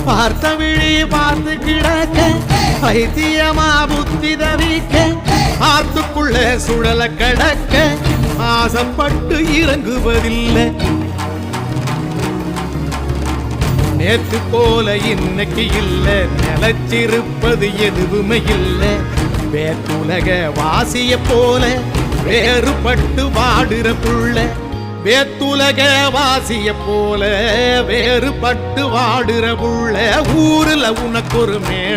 பார்த்த விழி பார்த்து கிடக்க பைத்தியமா புத்தி தவிக்க ஆத்துக்குள்ள சுழல கடக்க ஆசைப்பட்டு இறங்குவதில்லை. நேத்து போல இன்னைக்கு இல்ல நிலச்சிருப்பது எதுவுமே இல்ல. வேத்துலக வாசிய போல வேறுபட்டு வாடுற புள்ள. வேத்துலக வாசிய போல வேறுபட்டு வாடுற புள்ள. ஊருல உனக்கு ஒரு மேட